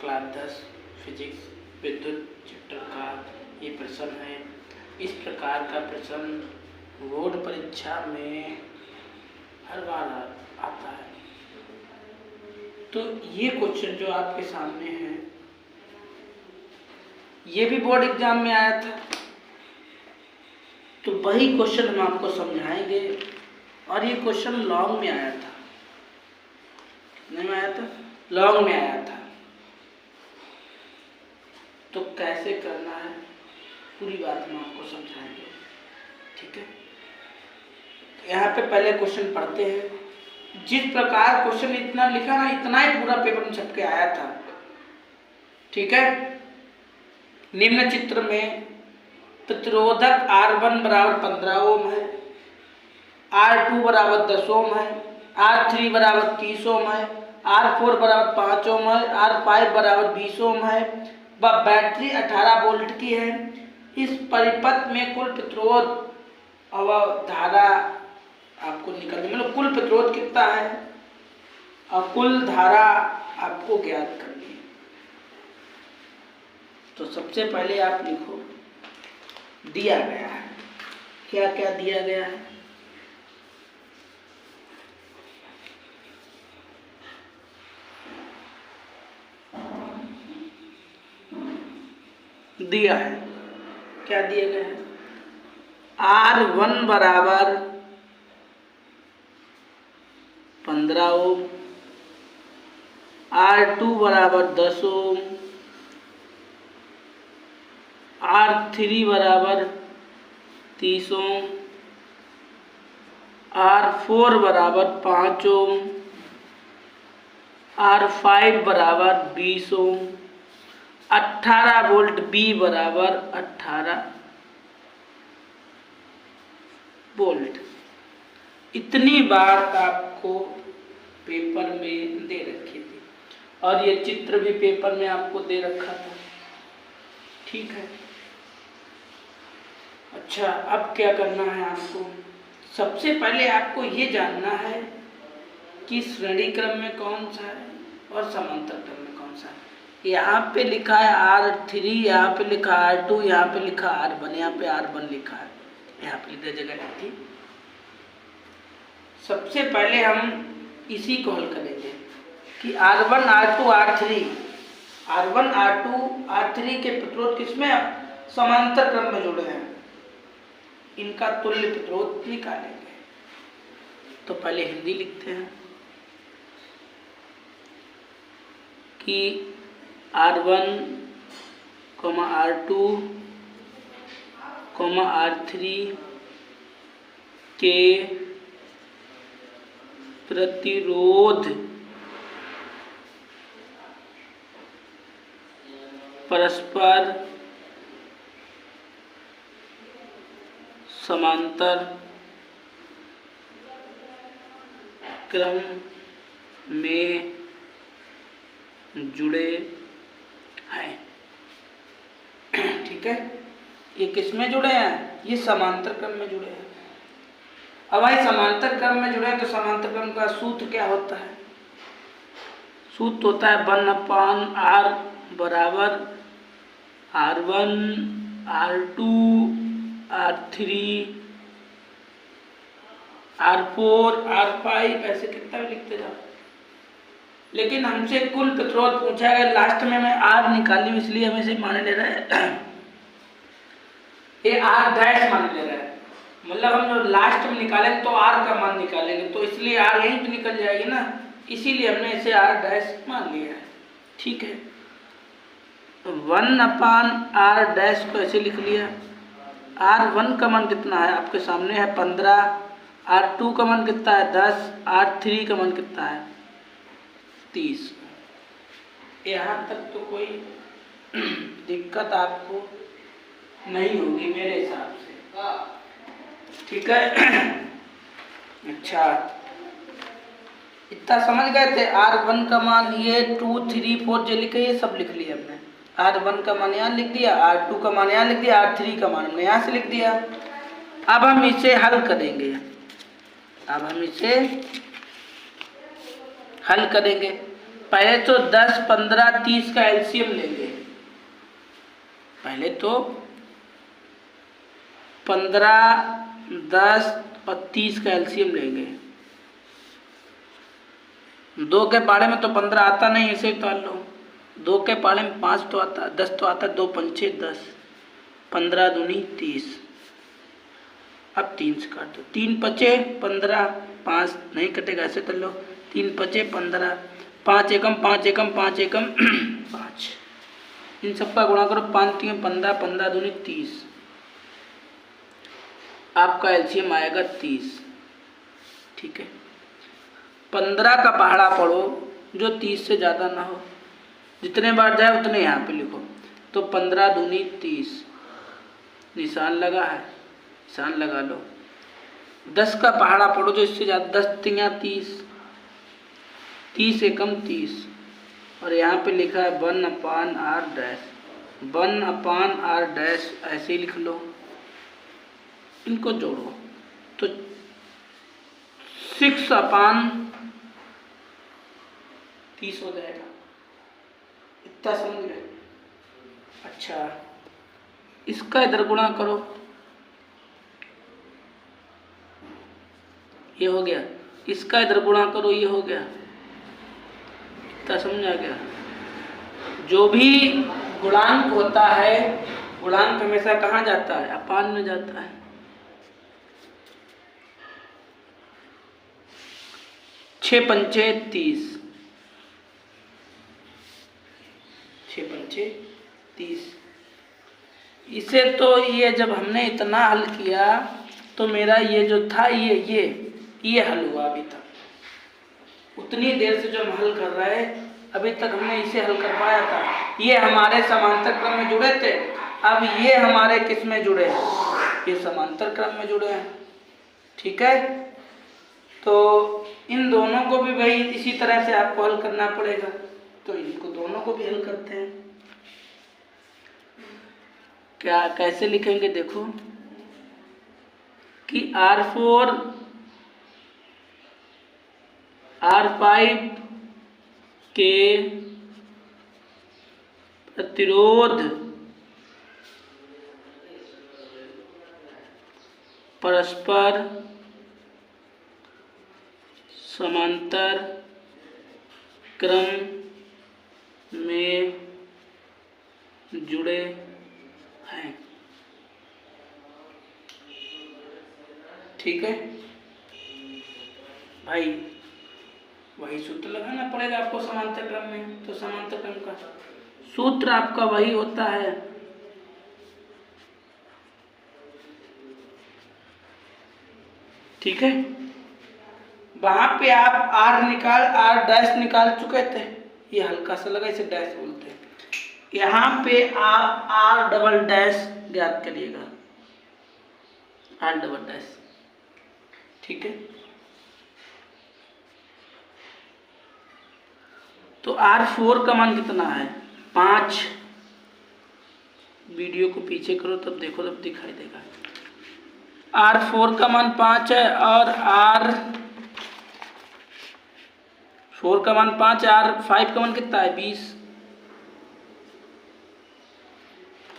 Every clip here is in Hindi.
क्लास 10 फिजिक्स विद्युत चैप्टर का ये प्रश्न है। इस प्रकार का प्रश्न बोर्ड परीक्षा में हर बार आता है। तो ये क्वेश्चन जो आपके सामने है ये भी बोर्ड एग्जाम में आया था, तो वही क्वेश्चन हम आपको समझाएंगे। और ये क्वेश्चन लॉन्ग में आया था, कितने में आया था? लॉन्ग में आया था। तो कैसे करना है पूरी बात हम आपको समझाएंगे, ठीक है। यहाँ पे पहले क्वेश्चन पढ़ते हैं। जिस प्रकार क्वेश्चन इतना लिखा ना, इतना ही पूरा पेपर में छप के आया था, ठीक है। निम्न चित्र में प्रतिरोधक R1 बराबर 15 ओम है, R2 बराबर 10 ओम है, R3 बराबर 30 ओम है, R4 बराबर 5 ओम है, R5 बराबर 20 ओम है व बैटरी 18 वोल्ट की है। इस परिपथ में कुल प्रतिरोध और धारा आपको निकालनी, मतलब कुल प्रतिरोध कितना है और कुल धारा आपको ज्ञात करनी है। तो सबसे पहले आप लिखो, दिया गया है, क्या क्या दिया गया है। दिया है, क्या दिया गया है? R1 बराबर 15 ओम, R2 बराबर 10 ओम, R3 बराबर 30 ओम, R4 बराबर 5 ओम, R5 बराबर 20 ओम, 18 वोल्ट B बराबर 18 वोल्ट। इतनी बात आपको पेपर में दे रखी थी और ये चित्र भी पेपर में आपको दे रखा था, ठीक है। अच्छा, अब क्या करना है आपको? सबसे पहले आपको ये जानना है कि श्रेणी क्रम में कौन सा है और समांतर क्रम में कौन सा है। यहाँ पे लिखा है R3, यहाँ पे लिखा है R2, यहाँ पे लिखा है R1, यहाँ पे R1 लिखा है, यहाँ पे लिखा जगह लिखी। सबसे पहले हम इसी को हल करेंगे कि R1, R2, R3, R1, R2, R3 के प्रतिरोध किसमें समांतर क्रम में जुड़े हैं, इनका तुल्य प्रतिरोध निकालेंगे। तो पहले हिंदी लिखते हैं कि R1, R2, R3 के प्रतिरोध परस्पर समांतर क्रम में जुड़े हैं, ठीक है। ये किस में जुड़े हैं? ये समांतर क्रम में जुड़े हैं। अब भाई समांतर क्रम में जुड़े हैं तो समांतर क्रम का सूत्र क्या होता है? सूत्र होता है 1/R बराबर R1, R2, R3, R4, R5, ऐसे कितना भी लिखते जाओ। लेकिन हमसे कुल प्रतिरोध पूछा है, लास्ट में मैं R निकाली हूँ इसलिए हम इसे मान ले रहे हैं, ये R डैश मान ले रहे हैं। मतलब हम जो लास्ट में निकालेंगे तो R का मान निकालेंगे, तो इसलिए R यहीं पे निकल जाएगी ना, इसीलिए हमने इसे R डैश मान लिया है, ठीक है। 1/R डैश को ऐसे लिख लिया। R1 का मान कितना है आपके सामने है 15, R2 का मान कितना है 10, R3 का मान कितना है 30। यहाँ तक तो कोई दिक्कत आपको नहीं होगी मेरे हिसाब से, ठीक है। अच्छा, इतना समझ गए थे। R1 का मान ये 2, 3, 4 जो लिखे ये सब लिख लिया हमने। R1 का मान यहाँ लिख दिया, R2 का मान यहाँ लिख दिया, R3 का मान हमने यहाँ से लिख दिया। अब हम इसे हल करेंगे, पहले तो 10, 15, 30 का एलसीएम लेंगे। पहले तो 15, 10 और 30 का एलसीएम लेंगे। 2 के पाड़े में तो 15 आता नहीं, ऐसे ही उतार लो। 2 के पाड़े में 5 तो आता, 10 तो आता, 2 पंचे 10, 15 दूनी 30। अब 3 से काट दो, 3 पचे 15, 5 नहीं कटेगा, ऐसे कर लो। 3 पचे 15, 5 एकम 5 एकम 5 एकम 5। इन सबका गुणा करो, 5 3 15, 15 दूनी 30। आपका एलसीएम आएगा 30। ठीक है, 15 का पहाड़ा पढ़ो जो 30 से ज़्यादा ना हो, जितने बार जाए उतने यहाँ पे लिखो। तो 15 दूनी 30, निशान लगा है, निशान लगा लो। 10 का पहाड़ा पढ़ो जो इससे ज़्यादा, 10 तियाँ 30, 30 एकम 30, और यहाँ पे लिखा है 1/r डैश, 1/r डैश, ऐसे ही लिख लो। इनको जोड़ो तो 6/30 हो जाएगा। इतना समझ गए? अच्छा, इसका इधर गुणा करो, ये हो गया। इसका इधर गुणा करो, ये हो गया। इतना समझ आ गया? जो भी गुणांक होता है, गुणांक हमेशा कहाँ जाता है? अपान में जाता है। 6 पंचे 30, 6 पंचे 30। इसे तो ये जब हमने इतना हल किया तो मेरा ये जो था ये हल हुआ। अभी तक उतनी देर से जो हम हल कर रहे हैं, अभी तक हमने इसे हल कर पाया था। ये हमारे समांतर क्रम में जुड़े थे। अब ये हमारे किस में जुड़े हैं? ये समांतर क्रम में जुड़े हैं। ठीक है, तो इन दोनों को भी भाई इसी तरह से आपको हल करना पड़ेगा। तो इनको दोनों को भी हल करते हैं। क्या कैसे लिखेंगे? देखो कि R4 R5 के प्रतिरोध परस्पर समांतर क्रम में जुड़े हैं। ठीक है भाई, वही सूत्र लगाना पड़ेगा आपको समांतर क्रम में। तो समांतर क्रम का सूत्र आपका वही होता है, ठीक है। वहां पे आप आर डैश निकाल चुके थे, ये हल्का सा लगा, इसे डैश बोलते हैं। यहाँ पे आप आर डबल डैश ज्ञात करिएगा, आर डबल डैश। ठीक है, तो R4 का मान कितना है? 5। वीडियो को पीछे करो तब देखो, तब दिखाई देगा। R4 का मान 5 है और R4 का मान 5 है। R5 का मान कितना है? 20।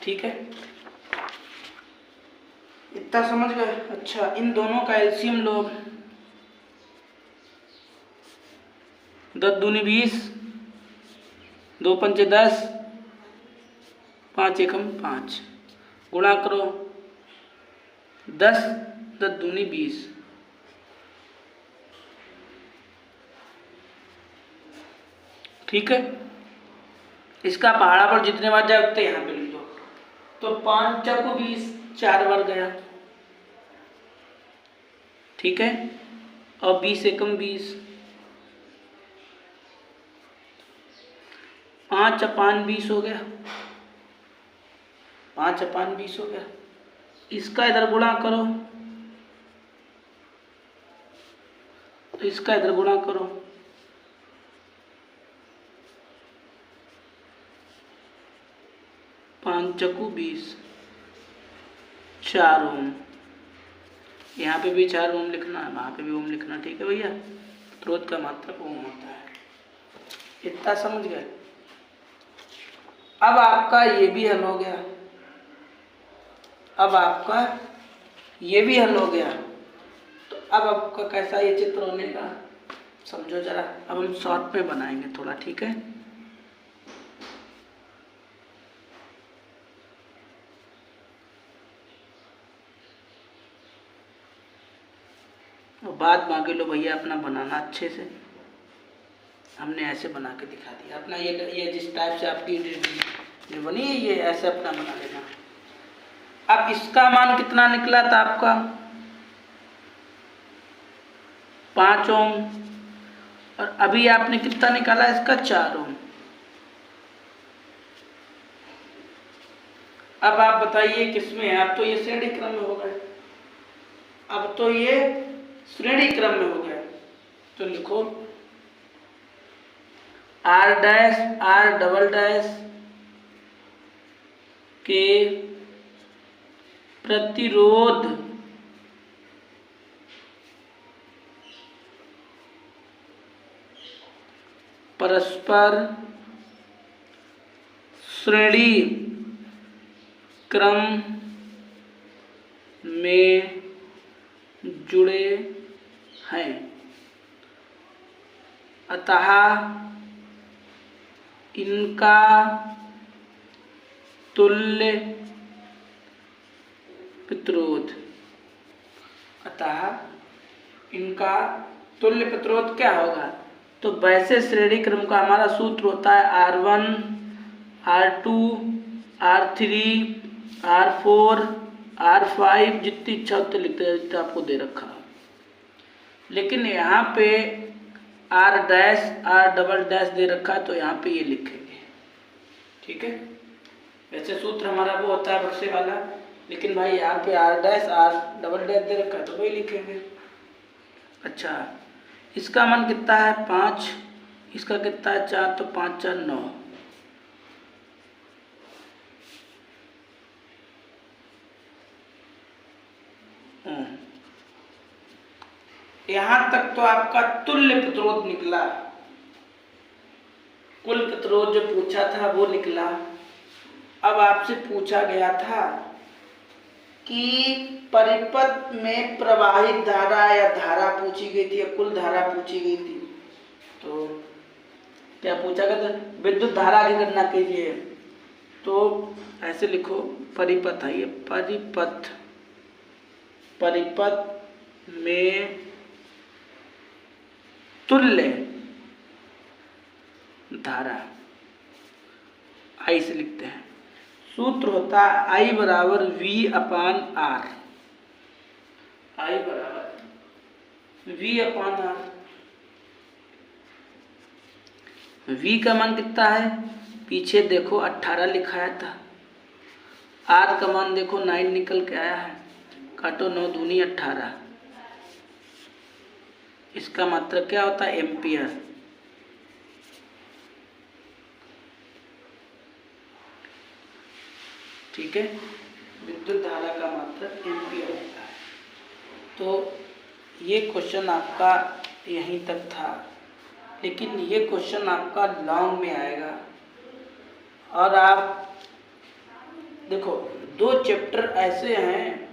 ठीक है, इतना समझ गए? अच्छा, इन दोनों का एलसीएम लो। 10 दूनी 20, 2 पंचे 10, 5 एकम 5, गुणा करो 10 दूनी 20। ठीक है, इसका पहाड़ा पर जितने बार जाए उतने यहाँ पे लिख दो। तो 5 चौको 20, 4 बार गया। ठीक है, और 20 एकम 20, 5/20 हो गया। 5/20 हो गया। इसका इधर गुणा करो, तो इसका इधर गुणा करो। 5 चक्कू 20, 4 ओम। यहाँ पे भी 4 ओम लिखना है, वहाँ पे भी ओम लिखना। ठीक है भैया, प्रतिरोध का मात्रक ओम होता है। इतना समझ गए। अब आपका ये भी हल हो गया, अब आपका ये भी हल हो गया। तो अब आपका कैसा ये चित्र होने का समझो जरा। अब हम शॉर्ट में बनाएंगे थोड़ा, ठीक है। और बात मांगे लो भैया अपना बनाना अच्छे से, हमने ऐसे बना के दिखा दिया अपना। ये जिस टाइप से आपकी ये बनी है, ये ऐसे अपना बना लेना। अब इसका मान कितना निकला था आपका 5 ओम, और अभी आपने कितना निकाला इसका 4 ओम। अब आप बताइए किसमें है। अब तो ये श्रेणी क्रम में हो गए, अब तो ये श्रेणी क्रम में हो गया। तो लिखो R dash R double dash के प्रतिरोध परस्पर श्रेणी क्रम में जुड़े हैं, अतः इनका तुल्य प्रतिरोध, अतः इनका तुल्य प्रतिरोध क्या होगा। तो वैसे श्रेणी क्रम का हमारा सूत्र होता है R1 R2 R3 R4 R5, जितनी इच्छा उतनी लिखते हैं, जितना आपको दे रखा। लेकिन यहाँ पे R dash R double dash दे रखा है, तो यहाँ पे ये लिखेंगे, ठीक है। वैसे सूत्र हमारा वो होता है बक्से वाला, लेकिन भाई यहाँ पे R dash R double dash दे रखा है तो वही लिखेंगे। अच्छा, इसका मान कितना है 5, इसका कितना है 4, तो 5 4 9। यहां तक तो आपका तुल्य प्रतिरोध निकला, कुल प्रतिरोध जो पूछा था वो निकला। अब आपसे पूछा गया था कि परिपथ में प्रवाहित धारा या धारा पूछी गई थी या कुल धारा पूछी गई थी। तो क्या पूछा गया था, विद्युत धारा की गणना कीजिए। तो ऐसे लिखो, परिपथ है ये, परिपथ, परिपथ में तुल्य धारा, आई से लिखते हैं। सूत्र होता है I बराबर V अपान R, I बराबर V अपान R। V का मान कितना है, पीछे देखो 18 लिखा था। R का मान देखो 9 निकल के आया है, काटो 9 दूनी 18। इसका मतलब क्या होता है, एम्पियर। ठीक है, विद्युत धारा का मात्रक एम्पियर होता है। तो ये क्वेश्चन आपका यहीं तक था, लेकिन ये क्वेश्चन आपका लॉन्ग में आएगा। और आप देखो 2 चैप्टर ऐसे हैं,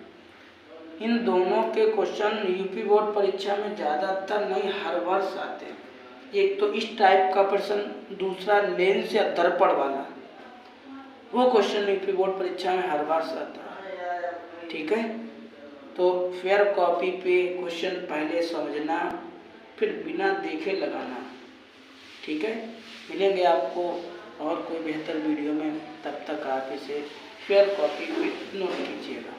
इन दोनों के क्वेश्चन यूपी बोर्ड परीक्षा में ज़्यादातर नहीं, हर वर्ष आते हैं। एक तो इस टाइप का प्रश्न, दूसरा लेंस या दर्पण वाला, वो क्वेश्चन यूपी बोर्ड परीक्षा में हर वर्ष आता है। ठीक है, तो फेयर कॉपी पे क्वेश्चन पहले समझना, फिर बिना देखे लगाना। ठीक है, मिलेंगे आपको और कोई बेहतर वीडियो में, तब तक आप इसे फेयर कॉपी पे नोट कीजिएगा।